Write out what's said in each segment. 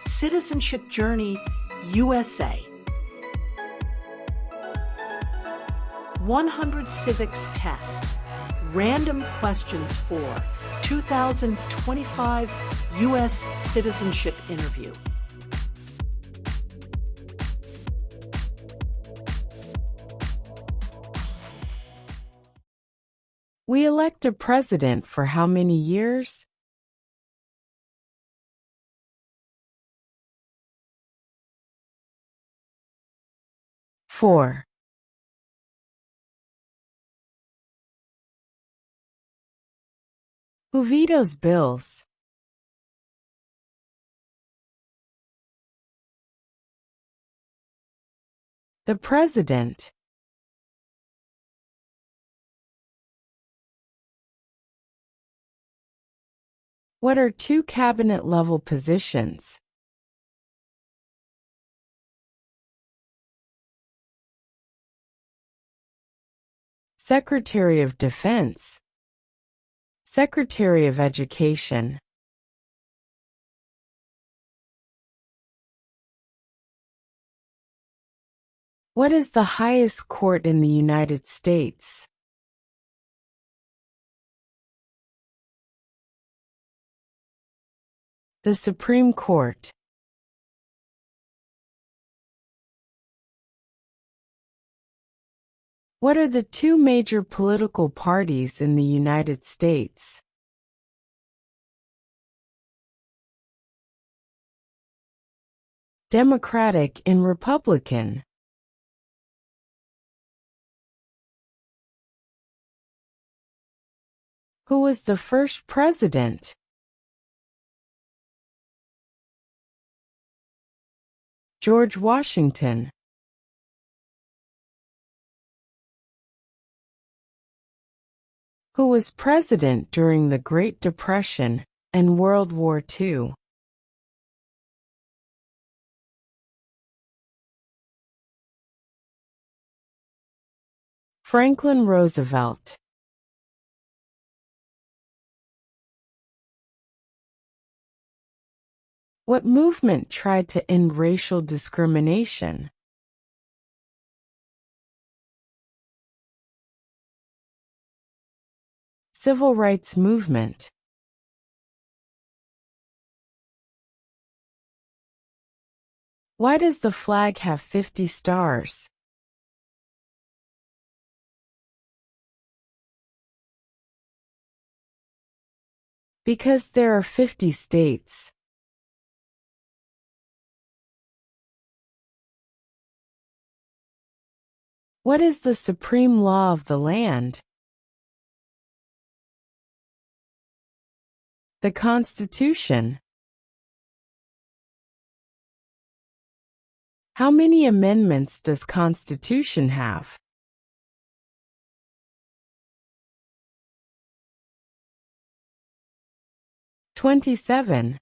Citizenship Journey, USA. 100 Civics Test. Random questions for 2025 U.S. Citizenship Interview. We elect a president for how many years? Four. Who vetoes bills? The president. What are two cabinet-level positions? Secretary of Defense, Secretary of Education. What is the highest court in the United States? The Supreme Court. What are the two major political parties in the United States? Democratic and Republican. Who was the first president? George Washington. Who was president during the Great Depression and World War II? Franklin Roosevelt. What movement tried to end racial discrimination? Civil rights movement. Why does the flag have 50 stars? Because there are 50 states. What is the supreme law of the land? The Constitution. How many amendments does Constitution have? 27.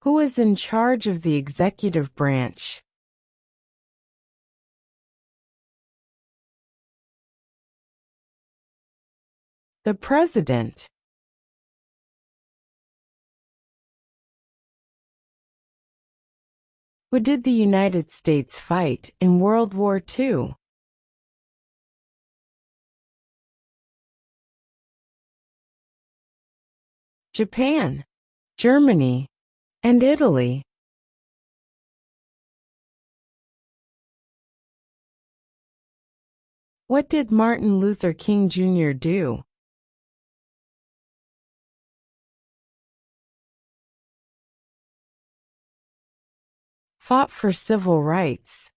Who is in charge of the executive branch? The president. Who did the United States fight in World War II? Japan, Germany, and Italy. What did Martin Luther King Jr. do? Fought for civil rights.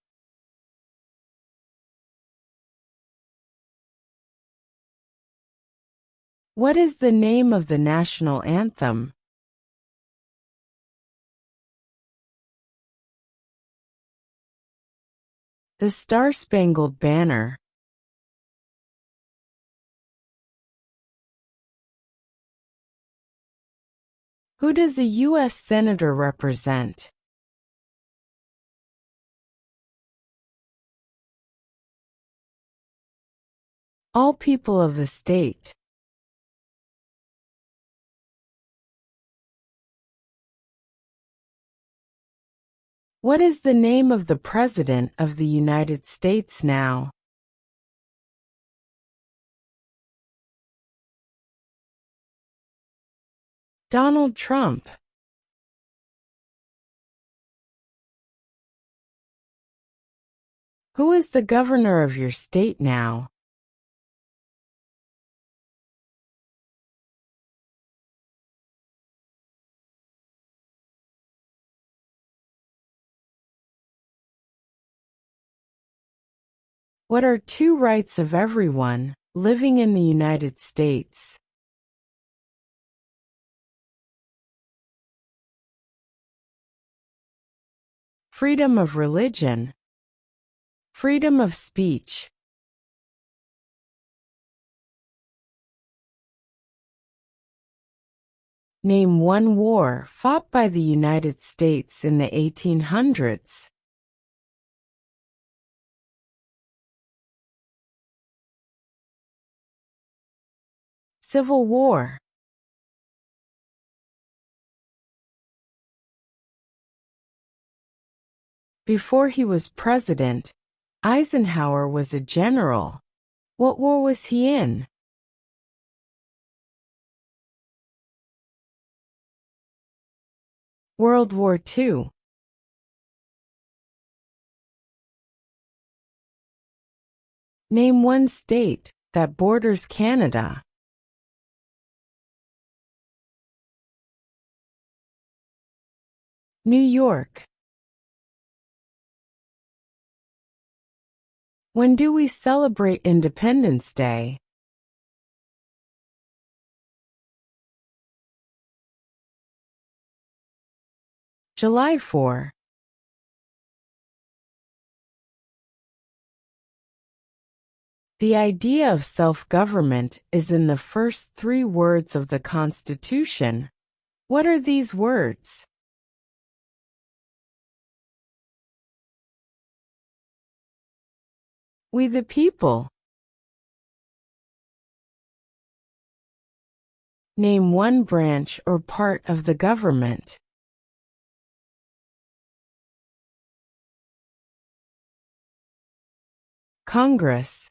What is the name of the national anthem? The Star-Spangled Banner. Who does a U.S. Senator represent? All people of the state. What is the name of the President of the United States now? Donald Trump. Who is the governor of your state now? What are two rights of everyone living in the United States? Freedom of religion. Freedom of speech. Name one war fought by the United States in the 1800s. Civil War. Before he was president, Eisenhower was a general. What war was he in? World War II. Name one state that borders Canada. New York. When do we celebrate Independence Day? July 4. The idea of self-government is in the first three words of the Constitution. What are these words? We the people. Name one branch or part of the government. Congress.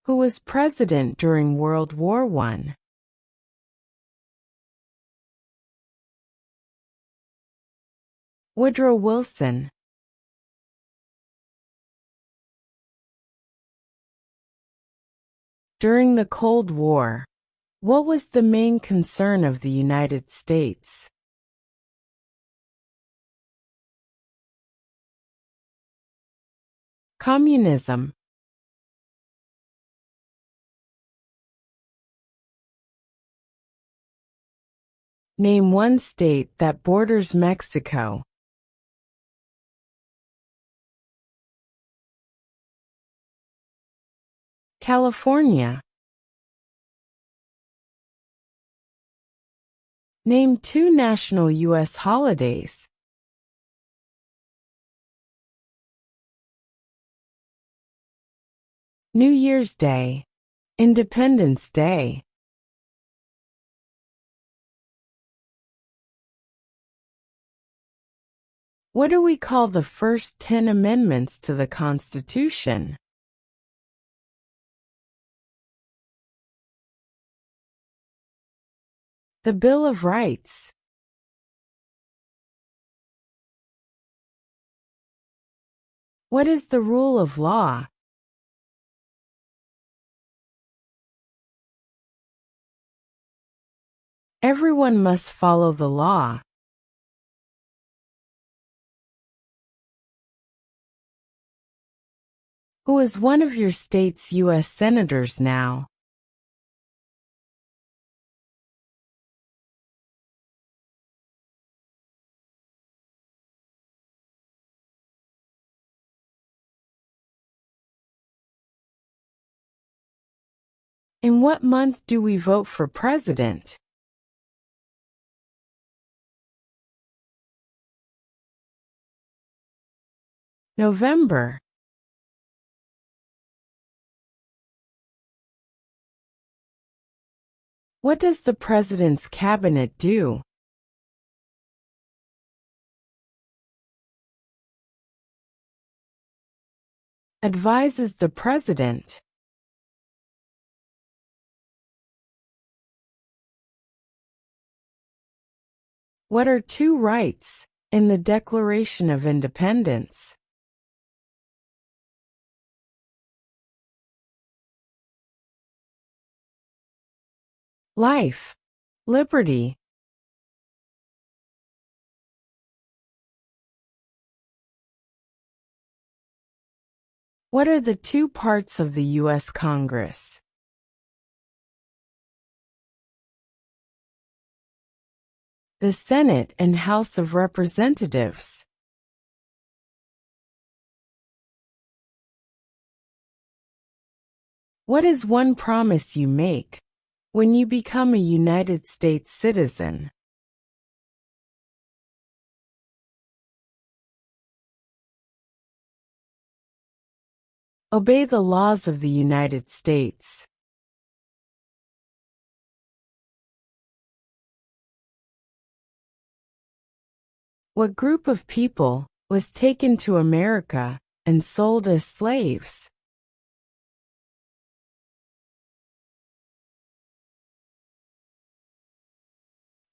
Who was president during World War I? Woodrow Wilson. During the Cold War, what was the main concern of the United States? Communism. Name one state that borders Mexico. California. Name two national U.S. holidays. New Year's Day. Independence Day. What do we call the first 10 amendments to the Constitution? The Bill of Rights. What is the rule of law? Everyone must follow the law. Who is one of your state's U.S. senators now? In what month do we vote for president? November. What does the President's Cabinet do? Advises the President. What are two rights in the Declaration of Independence? Life, liberty. What are the two parts of the U.S. Congress? The Senate and House of Representatives. What is one promise you make when you become a United States citizen? Obey the laws of the United States. What group of people was taken to America and sold as slaves?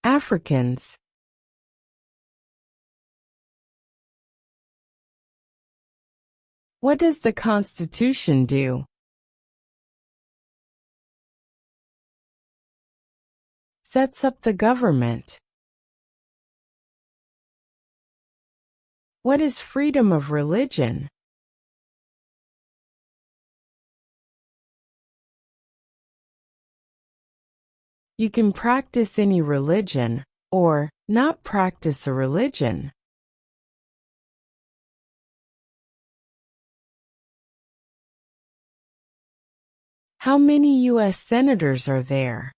Africans. What does the Constitution do? Sets up the government. What is freedom of religion? You can practice any religion, or not practice a religion. How many U.S. senators are there?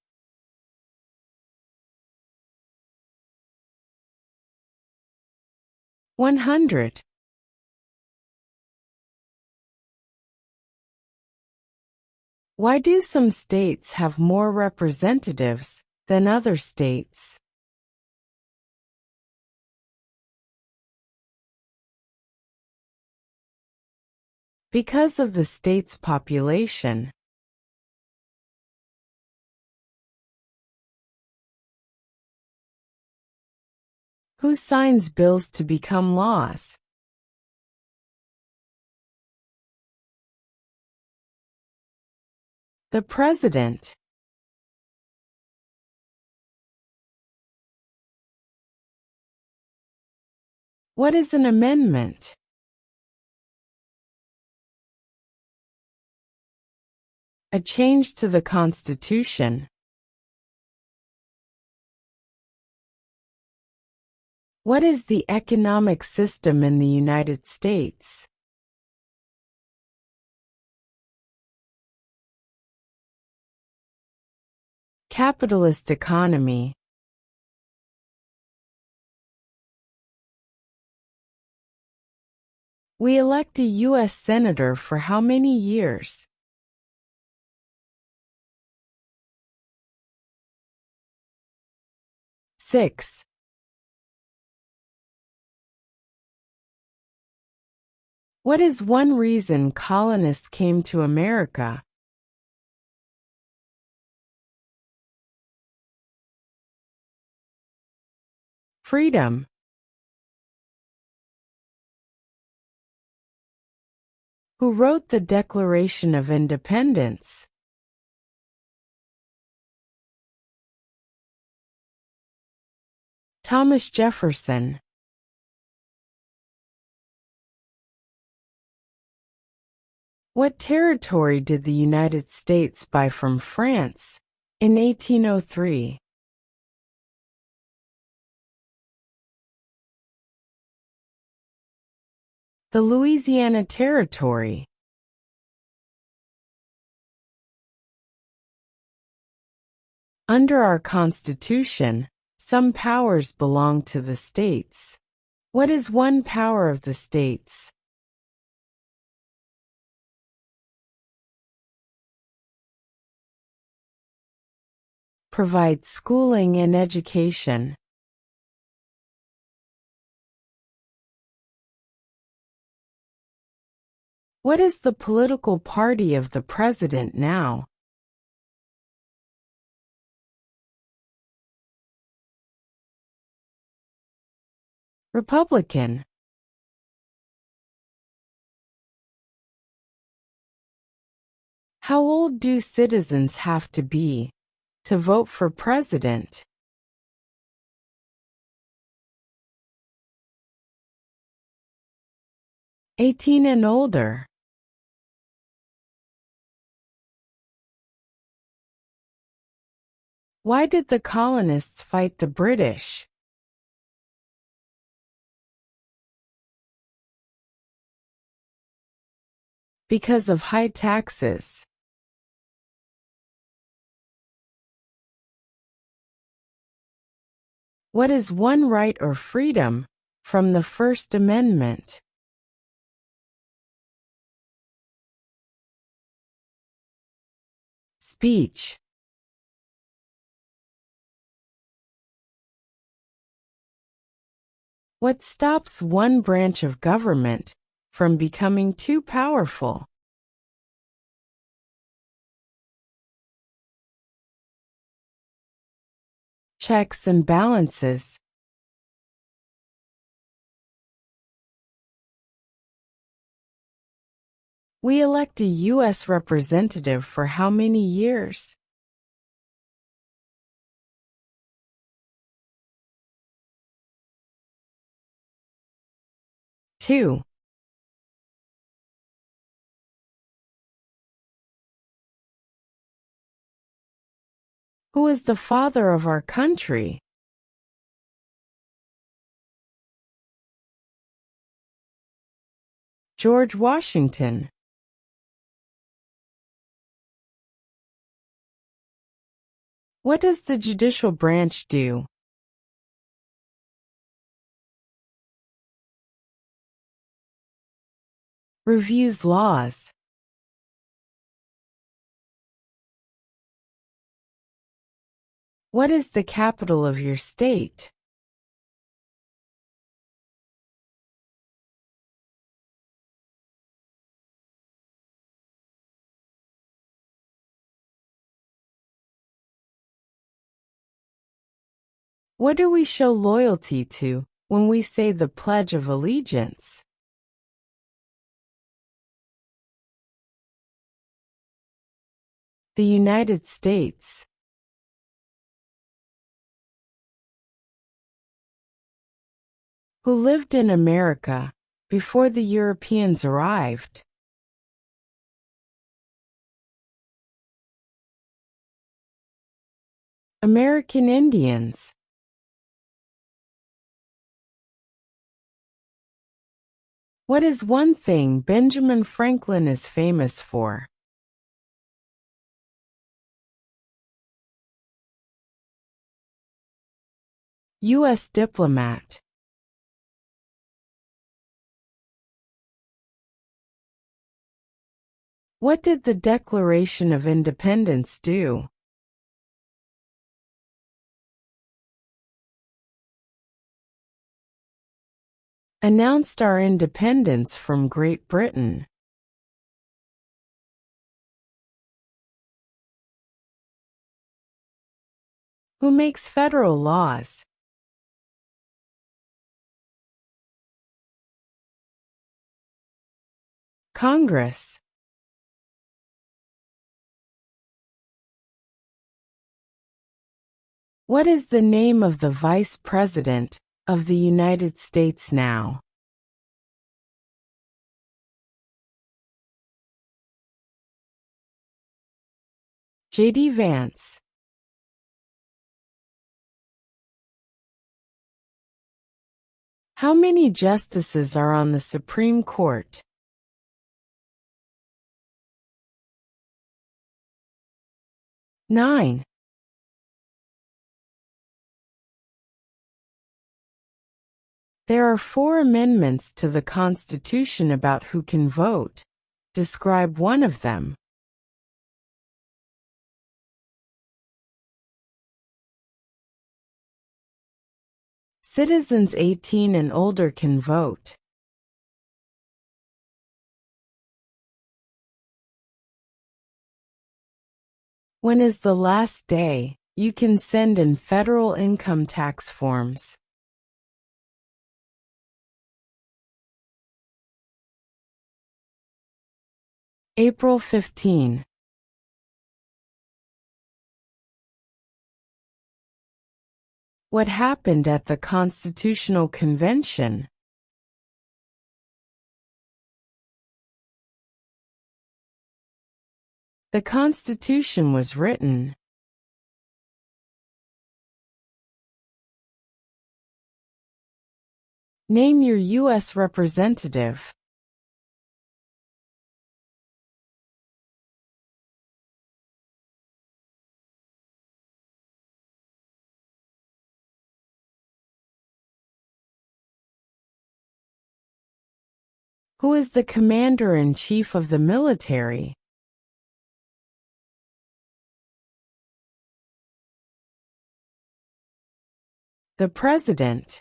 100. Why do some states have more representatives than other states? Because of the state's population. Who signs bills to become laws? The President. What is an amendment? A change to the Constitution. What is the economic system in the United States? Capitalist economy. We elect a U.S. Senator for how many years? 6. What is one reason colonists came to America? Freedom. Who wrote the Declaration of Independence? Thomas Jefferson. What territory did the United States buy from France in 1803? The Louisiana Territory. Under our Constitution, some powers belong to the states. What is one power of the states? Provides schooling and education. What is the political party of the president now? Republican. How old do citizens have to be to vote for president? "18 and older." Why did the colonists fight the British? Because of high taxes. What is one right or freedom from the First Amendment? Speech. What stops one branch of government from becoming too powerful? Checks and balances. We elect a U.S. representative for how many years? Two. Who is the father of our country? George Washington. What does the judicial branch do? Reviews laws. What is the capital of your state? What do we show loyalty to when we say the Pledge of Allegiance? The United States. Who lived in America before the Europeans arrived? American Indians. What is one thing Benjamin Franklin is famous for? U.S. diplomat. What did the Declaration of Independence do? Announced our independence from Great Britain. Who makes federal laws? Congress. What is the name of the Vice President of the United States now? J.D. Vance. How many justices are on the Supreme Court? 9. There are 4 amendments to the Constitution about who can vote. Describe one of them. Citizens 18 and older can vote. When is the last day you can send in federal income tax forms? April 15. What happened at the Constitutional Convention? The Constitution was written. Name your U.S. representative. Who is the Commander-in-Chief of the military? The President.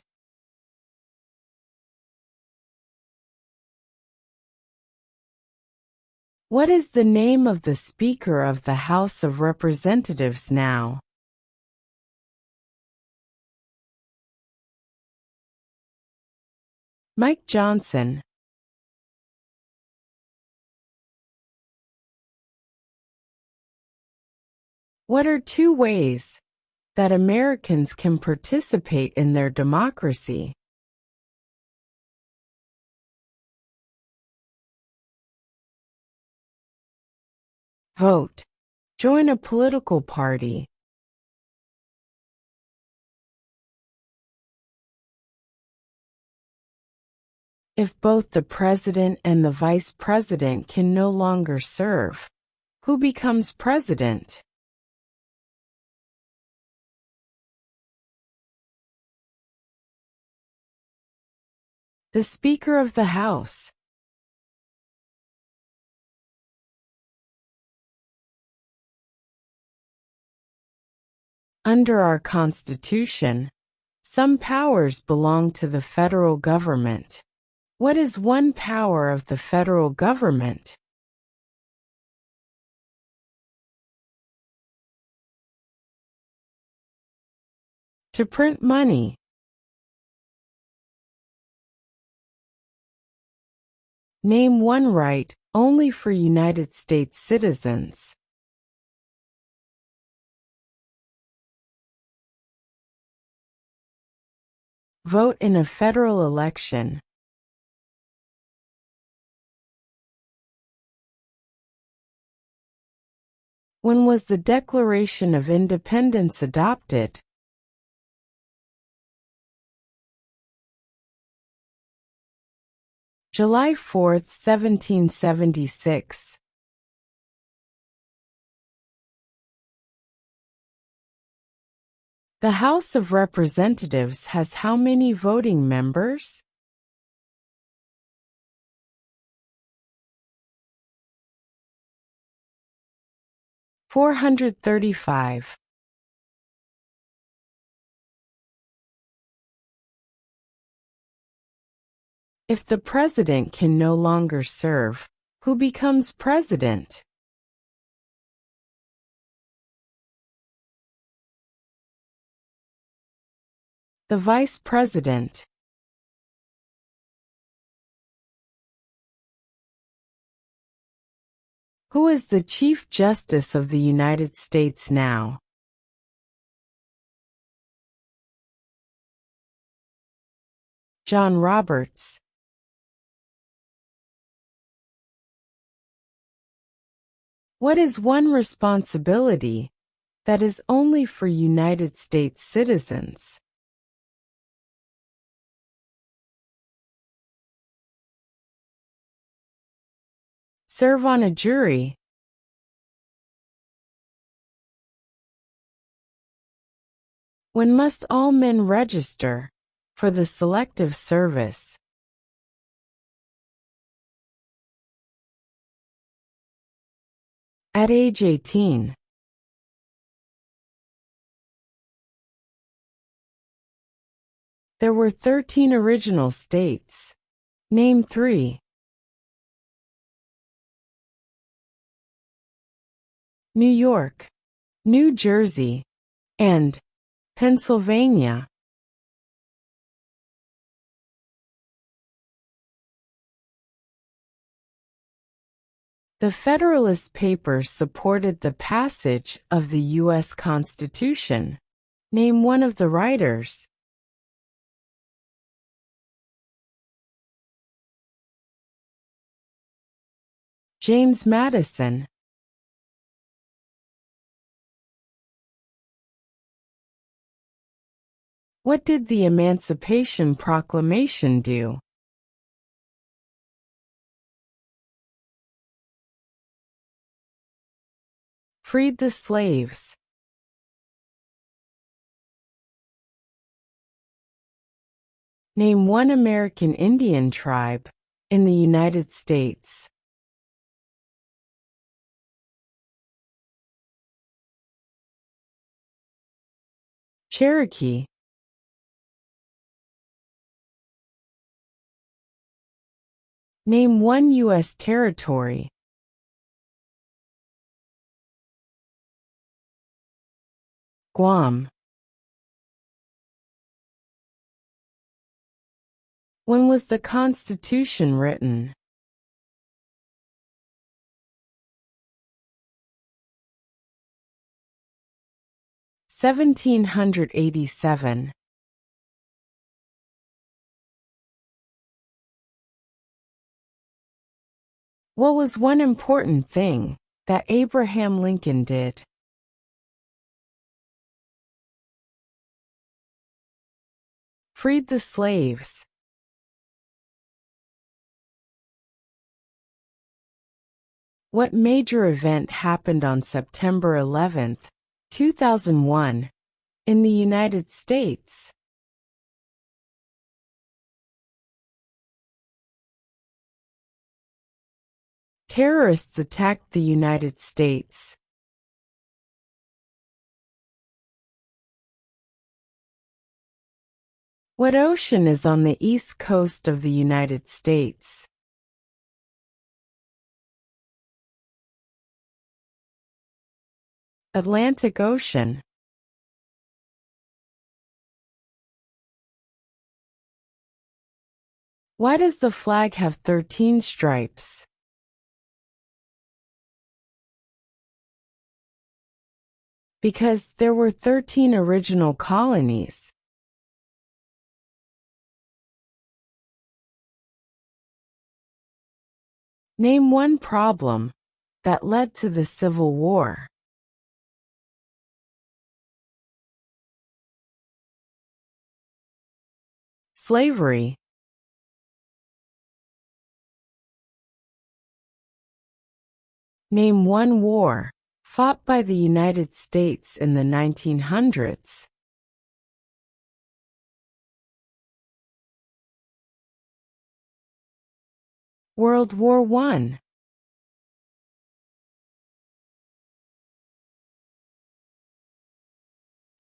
What is the name of the Speaker of the House of Representatives now? Mike Johnson. What are two ways that Americans can participate in their democracy? Vote. Join a political party. If both the president and the vice president can no longer serve, who becomes president? The Speaker of the House. Under our Constitution, some powers belong to the federal government. What is one power of the federal government? To print money. Name one right only for United States citizens. Vote in a federal election. When was the Declaration of Independence adopted? July 4, 1776. The House of Representatives has how many voting members? $435. If the president can no longer serve, who becomes president? The vice president. Who is the Chief Justice of the United States now? John Roberts. What is one responsibility that is only for United States citizens? Serve on a jury. When must all men register for the Selective Service? At age 18. There were 13 original states. Name 3. New York, New Jersey, and Pennsylvania. The Federalist Papers supported the passage of the U.S. Constitution. Name one of the writers. James Madison. What did the Emancipation Proclamation do? Freed the slaves. Name one American Indian tribe in the United States. Cherokee. Name one U.S. territory. Guam. When was the Constitution written? (1787). What was one important thing that Abraham Lincoln did? Freed the slaves. What major event happened on September 11, 2001, in the United States? Terrorists attacked the United States. What ocean is on the east coast of the United States? Atlantic Ocean. Why does the flag have 13 stripes? Because there were 13 original colonies. Name one problem that led to the Civil War. Slavery. Name one war fought by the United States in the 1900s. World War I.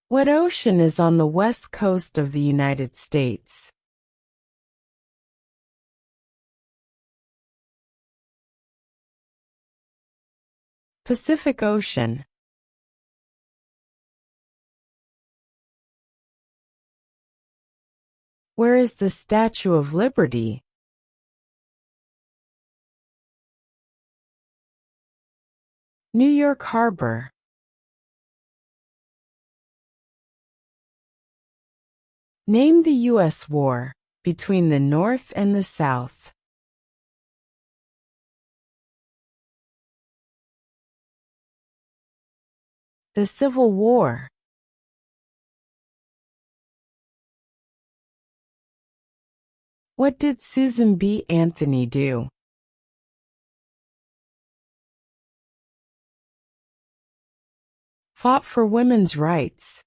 What ocean is on the west coast of the United States? Pacific Ocean. Where is the Statue of Liberty? New York Harbor. Name the U.S. war between the North and the South. The Civil War. What did Susan B. Anthony do? Fought for women's rights.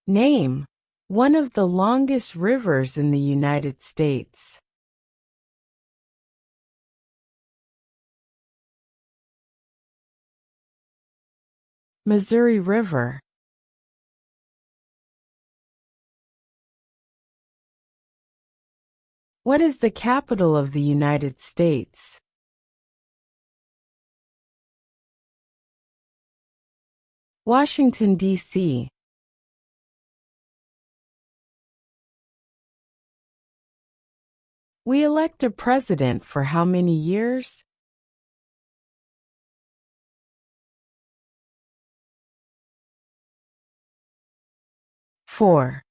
Name one of the longest rivers in the United States. Missouri River. What is the capital of the United States? Washington, D.C. We elect a president for how many years? 4.